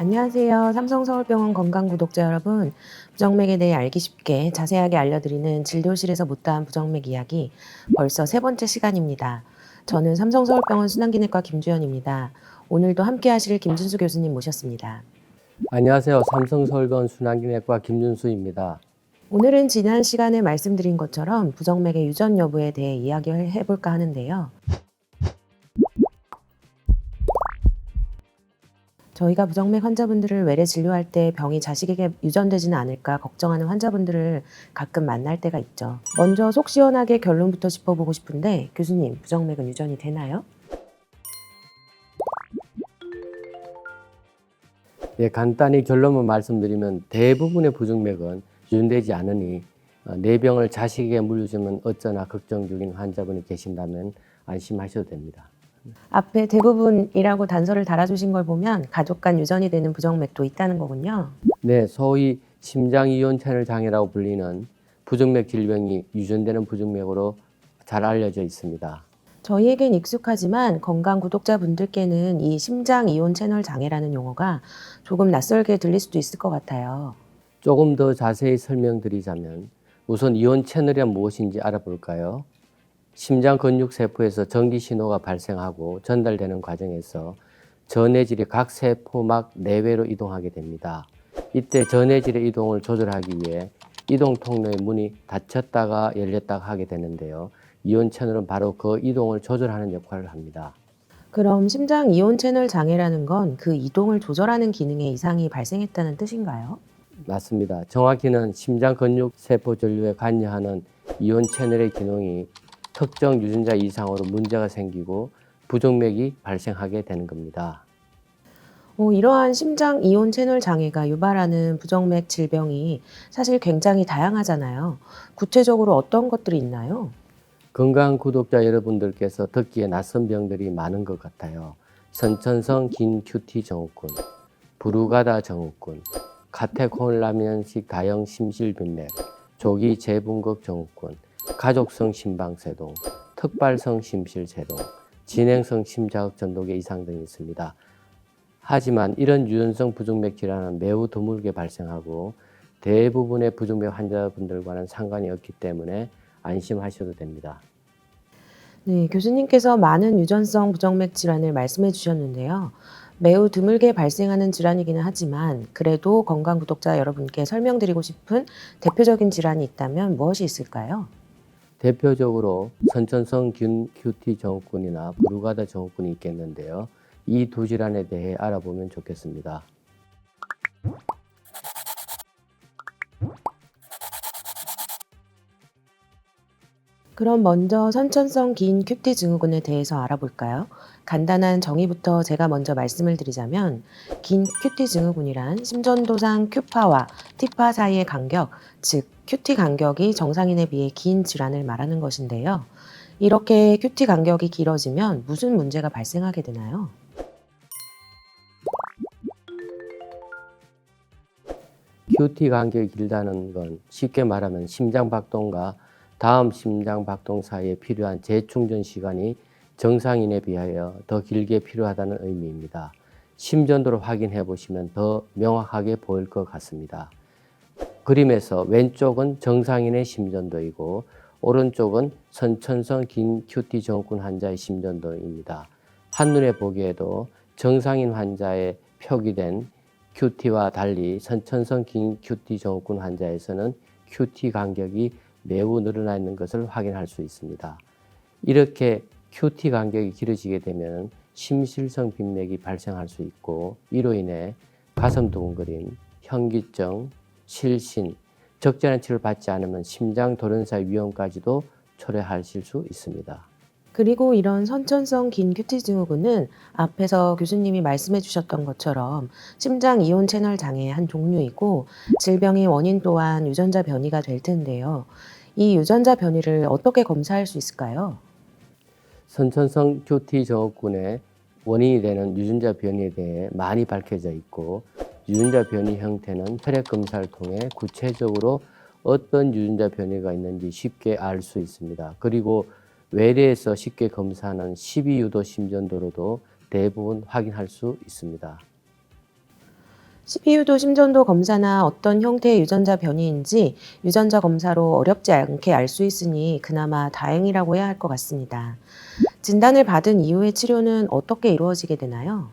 안녕하세요. 삼성서울병원 건강 구독자 여러분. 부정맥에 대해 알기 쉽게 자세하게 알려드리는 진료실에서 못다한 부정맥 이야기 벌써 세 번째 시간입니다. 저는 삼성서울병원 순환기내과 김주현입니다. 오늘도 함께 하실 김준수 교수님 모셨습니다. 안녕하세요. 삼성서울병원 순환기내과 김준수입니다. 오늘은 지난 시간에 말씀드린 것처럼 부정맥의 유전 여부에 대해 이야기를 해볼까 하는데요. 저희가 부정맥 환자분들을 외래 진료할 때 병이 자식에게 유전되지는 않을까 걱정하는 환자분들을 가끔 만날 때가 있죠. 먼저 속 시원하게 결론부터 짚어보고 싶은데 교수님, 부정맥은 유전이 되나요? 예, 간단히 결론만 말씀드리면 대부분의 부정맥은 유전되지 않으니 뇌병을 자식에게 물려주면 어쩌나 걱정 중인 환자분이 계신다면 안심하셔도 됩니다. 앞에 대부분이라고 단서를 달아주신 걸 보면 가족 간 유전이 되는 부정맥도 있다는 거군요. 네, 소위 심장이온 채널 장애라고 불리는 부정맥 질병이 유전되는 부정맥으로 잘 알려져 있습니다. 저희에겐 익숙하지만 건강 구독자분들께는 이 심장 이온 채널 장애라는 용어가 조금 낯설게 들릴 수도 있을 것 같아요. 조금 더 자세히 설명드리자면 우선 이온 채널이 무엇인지 알아볼까요? 심장 근육 세포에서 전기 신호가 발생하고 전달되는 과정에서 전해질이 각 세포막 내외로 이동하게 됩니다. 이때 전해질의 이동을 조절하기 위해 이동 통로의 문이 닫혔다가 열렸다가 하게 되는데요. 이온 채널은 바로 그 이동을 조절하는 역할을 합니다. 그럼 심장 이온 채널 장애라는 건 그 이동을 조절하는 기능에 이상이 발생했다는 뜻인가요? 맞습니다. 정확히는 심장 근육 세포 전류에 관여하는 이온 채널의 기능이 특정 유전자 이상으로 문제가 생기고 부정맥이 발생하게 되는 겁니다. 이러한 심장 이온 채널 장애가 유발하는 부정맥 질병이 사실 굉장히 다양하잖아요. 구체적으로 어떤 것들이 있나요? 건강 구독자 여러분들께서 듣기에 낯선 병들이 많은 것 같아요. 선천성 긴 큐티 증후군, 브루가다 증후군, 카테콜라면식 다형 심실빈맥, 조기 재분극 증후군, 가족성 심방세동, 특발성 심실세동, 진행성 심자극 전독의 이상 등이 있습니다. 하지만 이런 유전성 부정맥 질환은 매우 드물게 발생하고 대부분의 부정맥 환자분들과는 상관이 없기 때문에 안심하셔도 됩니다. 네, 교수님께서 많은 유전성 부정맥 질환을 말씀해 주셨는데요. 매우 드물게 발생하는 질환이기는 하지만 그래도 건강 구독자 여러분께 설명드리고 싶은 대표적인 질환이 있다면 무엇이 있을까요? 대표적으로 선천성 균 큐티 증후군이나 브루가다 증후군이 있겠는데요. 이 두 질환에 대해 알아보면 좋겠습니다. 그럼 먼저 선천성 긴 큐티 증후군에 대해서 알아볼까요? 간단한 정의부터 제가 먼저 말씀을 드리자면 긴 큐티 증후군이란 심전도상 큐파와 T파 사이의 간격, 즉 큐티 간격이 정상인에 비해 긴 질환을 말하는 것인데요. 이렇게 큐티 간격이 길어지면 무슨 문제가 발생하게 되나요? 큐티 간격이 길다는 건 쉽게 말하면 심장 박동과 다음 심장 박동 사이에 필요한 재충전 시간이 정상인에 비하여 더 길게 필요하다는 의미입니다. 심전도를 확인해 보시면 더 명확하게 보일 것 같습니다. 그림에서 왼쪽은 정상인의 심전도이고 오른쪽은 선천성 긴 큐티 증후군 환자의 심전도입니다. 한눈에 보기에도 정상인 환자의 표기된 큐티와 달리 선천성 긴 큐티 증후군 환자에서는 큐티 간격이 매우 늘어나 있는 것을 확인할 수 있습니다. 이렇게 큐티 간격이 길어지게 되면 심실성 빈맥이 발생할 수 있고 이로 인해 가슴 두근거림, 현기증, 실신, 적절한 치료를 받지 않으면 심장 돌연사의 위험까지도 초래하실 수 있습니다. 그리고 이런 선천성 긴 큐티 증후군은 앞에서 교수님이 말씀해 주셨던 것처럼 심장 이온 채널 장애의 한 종류이고 질병의 원인 또한 유전자 변이가 될 텐데요. 이 유전자 변이를 어떻게 검사할 수 있을까요? 선천성 큐티 증후군의 원인이 되는 유전자 변이에 대해 많이 밝혀져 있고 유전자 변이 형태는 혈액 검사를 통해 구체적으로 어떤 유전자 변이가 있는지 쉽게 알 수 있습니다. 그리고 외래에서 쉽게 검사하는 12유도 심전도로도 대부분 확인할 수 있습니다. CPU도 심전도 검사나 어떤 형태의 유전자 변이인지 유전자 검사로 어렵지 않게 알 수 있으니 그나마 다행이라고 해야 할 것 같습니다. 진단을 받은 이후의 치료는 어떻게 이루어지게 되나요?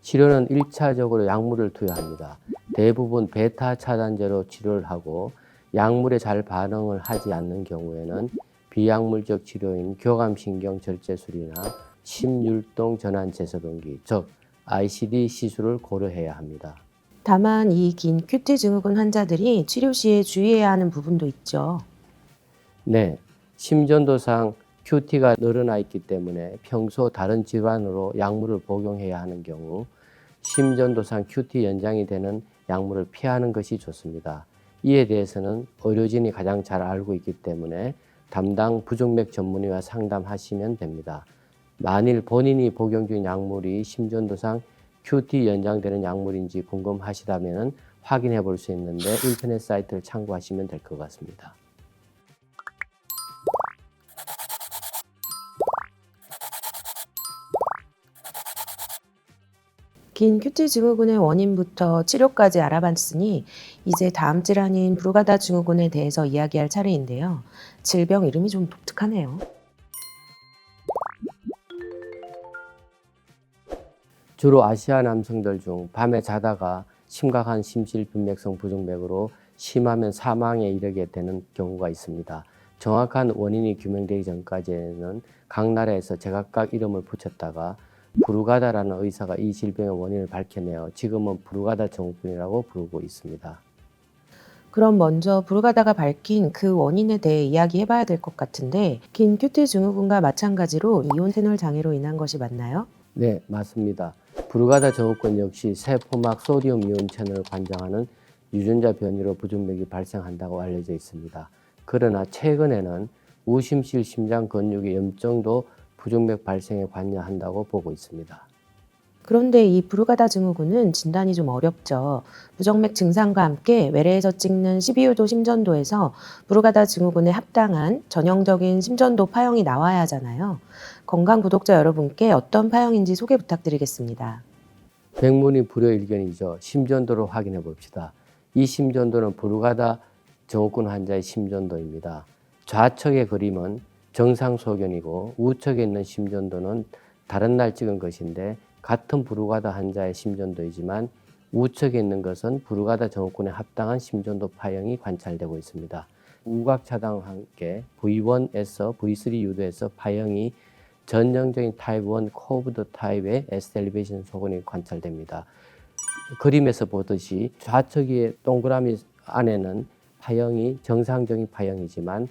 치료는 1차적으로 약물을 투여합니다. 대부분 베타 차단제로 치료를 하고 약물에 잘 반응을 하지 않는 경우에는 비약물적 치료인 교감신경 절제술이나 심율동 전환 제소동기, 즉 ICD 시술을 고려해야 합니다. 다만 이 긴 큐티 증후군 환자들이 치료 시에 주의해야 하는 부분도 있죠. 네, 심전도상 QT가 늘어나 있기 때문에 평소 다른 질환으로 약물을 복용해야 하는 경우 심전도상 QT 연장이 되는 약물을 피하는 것이 좋습니다. 이에 대해서는 의료진이 가장 잘 알고 있기 때문에 담당 부정맥 전문의와 상담하시면 됩니다. 만일 본인이 복용 중인 약물이 심전도상 QT 연장되는 약물인지 궁금하시다면 확인해 볼 수 있는데 인터넷 사이트를 참고하시면 될 것 같습니다. 긴 큐티 증후군의 원인부터 치료까지 알아봤으니 이제 다음 질환인 브루가다 증후군에 대해서 이야기할 차례인데요. 질병 이름이 좀 독특하네요. 주로 아시아 남성들 중 밤에 자다가 심각한 심실빈맥성 부정맥으로 심하면 사망에 이르게 되는 경우가 있습니다. 정확한 원인이 규명되기 전까지는 각 나라에서 제각각 이름을 붙였다가 브루가다라는 의사가 이 질병의 원인을 밝혀내어 지금은 브루가다 증후군이라고 부르고 있습니다. 그럼 먼저 브루가다가 밝힌 그 원인에 대해 이야기해봐야 될 것 같은데 긴 큐티 증후군과 마찬가지로 이온페놀 장애로 인한 것이 맞나요? 네, 맞습니다. 브루가다 증후군 역시 세포막 소디움 이온 채널을 관장하는 유전자 변이로 부정맥이 발생한다고 알려져 있습니다. 그러나 최근에는 우심실 심장 근육의 염증도 부정맥 발생에 관여한다고 보고 있습니다. 그런데 이 브루가다 증후군은 진단이 좀 어렵죠. 부정맥 증상과 함께 외래에서 찍는 12유도 심전도에서 브루가다 증후군에 합당한 전형적인 심전도 파형이 나와야 하잖아요. 건강 구독자 여러분께 어떤 파형인지 소개 부탁드리겠습니다. 백문이 불여일견이죠. 심전도를 확인해 봅시다. 이 심전도는 브루가다 증후군 환자의 심전도입니다. 좌측의 그림은 정상 소견이고 우측에 있는 심전도는 다른 날 찍은 것인데 같은 브루가다 환자의 심전도이지만 우측에 있는 것은 브루가다 증후군에 합당한 심전도 파형이 관찰되고 있습니다. 우각 차단과 함께 V1에서 V3 유도에서 파형이 전형적인 타입 1 코브드 타입의 에스트 엘리베이션 소근이 관찰됩니다. 그림에서 보듯이 좌측의 동그라미 안에는 파형이 정상적인 파형이지만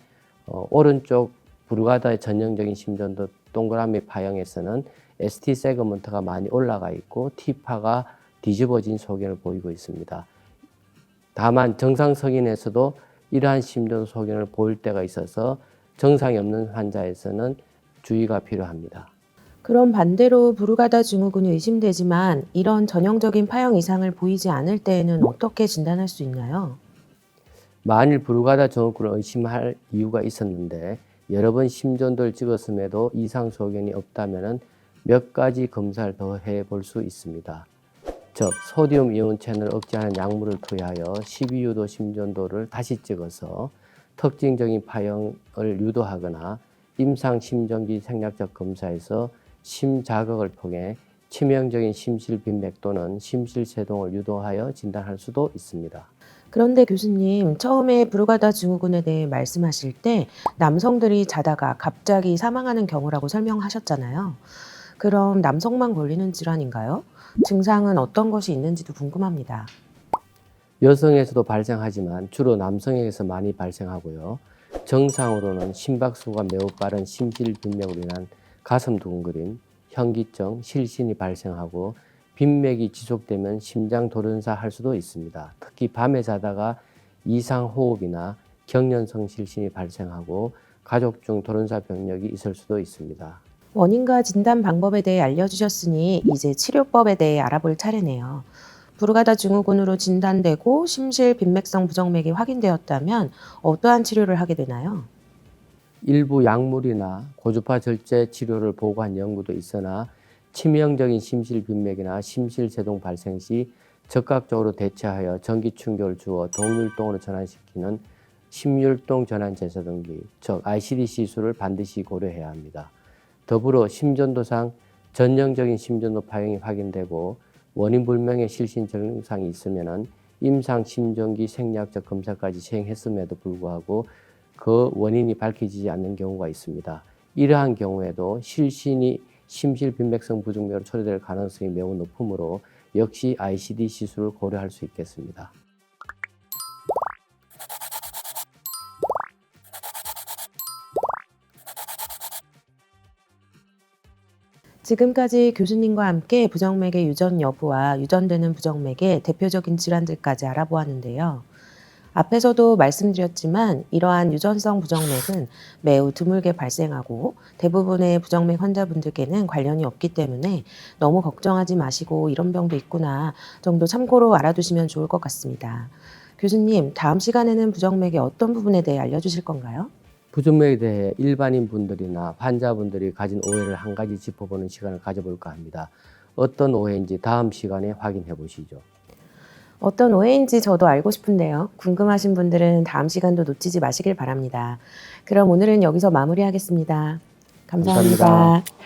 오른쪽 브루가다의 전형적인 심전도 동그라미 파형에서는 ST 세그먼트가 많이 올라가 있고 T파가 뒤집어진 소견을 보이고 있습니다. 다만 정상 성인에서도 이러한 심전 소견을 보일 때가 있어서 정상이 없는 환자에서는 주의가 필요합니다. 그럼 반대로 브루가다 증후군이 의심되지만 이런 전형적인 파형 이상을 보이지 않을 때에는 어떻게 진단할 수 있나요? 만일 브루가다 증후군을 의심할 이유가 있었는데 여러 번 심전도를 찍었음에도 이상 소견이 없다면 몇 가지 검사를 더 해볼 수 있습니다. 즉 소디움 이온 채널을 억제하는 약물을 투여하여 12유도 심전도를 다시 찍어서 특징적인 파형을 유도하거나 임상 심전기 생략적 검사에서 심자극을 통해 치명적인 심실빈맥 또는 심실세동을 유도하여 진단할 수도 있습니다. 그런데 교수님, 처음에 브루가다 증후군에 대해 말씀하실 때 남성들이 자다가 갑자기 사망하는 경우라고 설명하셨잖아요. 그럼 남성만 걸리는 질환인가요? 증상은 어떤 것이 있는지도 궁금합니다. 여성에서도 발생하지만 주로 남성에게서 많이 발생하고요. 정상으로는 심박수가 매우 빠른 심실빈맥으로 인한 가슴 두근거림, 현기증, 실신이 발생하고 빈맥이 지속되면 심장 돌연사 할 수도 있습니다. 특히 밤에 자다가 이상 호흡이나 경련성 실신이 발생하고 가족 중 돌연사 병력이 있을 수도 있습니다. 원인과 진단 방법에 대해 알려주셨으니 이제 치료법에 대해 알아볼 차례네요. 브루가다 증후군으로 진단되고 심실빈맥성 부정맥이 확인되었다면 어떠한 치료를 하게 되나요? 일부 약물이나 고주파 절제 치료를 보고한 연구도 있으나 치명적인 심실빈맥이나 심실세동 발생 시 적극적으로 대처하여 전기 충격을 주어 동율동으로 전환시키는 심율동 전환 제사동기, 즉 ICD 시술을 반드시 고려해야 합니다. 더불어 심전도상 전형적인 심전도 파형이 확인되고 원인 불명의 실신 증상이 있으면 임상 심전기 생리학적 검사까지 시행했음에도 불구하고 그 원인이 밝혀지지 않는 경우가 있습니다. 이러한 경우에도 실신이 심실빈맥성 부정맥으로 초래될 가능성이 매우 높으므로 역시 ICD 시술을 고려할 수 있겠습니다. 지금까지 교수님과 함께 부정맥의 유전 여부와 유전되는 부정맥의 대표적인 질환들까지 알아보았는데요. 앞에서도 말씀드렸지만 이러한 유전성 부정맥은 매우 드물게 발생하고 대부분의 부정맥 환자분들께는 관련이 없기 때문에 너무 걱정하지 마시고 이런 병도 있구나 정도 참고로 알아두시면 좋을 것 같습니다. 교수님, 다음 시간에는 부정맥의 어떤 부분에 대해 알려주실 건가요? 부정맥에 대해 일반인 분들이나 환자분들이 가진 오해를 한 가지 짚어보는 시간을 가져볼까 합니다. 어떤 오해인지 다음 시간에 확인해 보시죠. 어떤 오해인지 저도 알고 싶은데요. 궁금하신 분들은 다음 시간도 놓치지 마시길 바랍니다. 그럼 오늘은 여기서 마무리하겠습니다. 감사합니다. 감사합니다.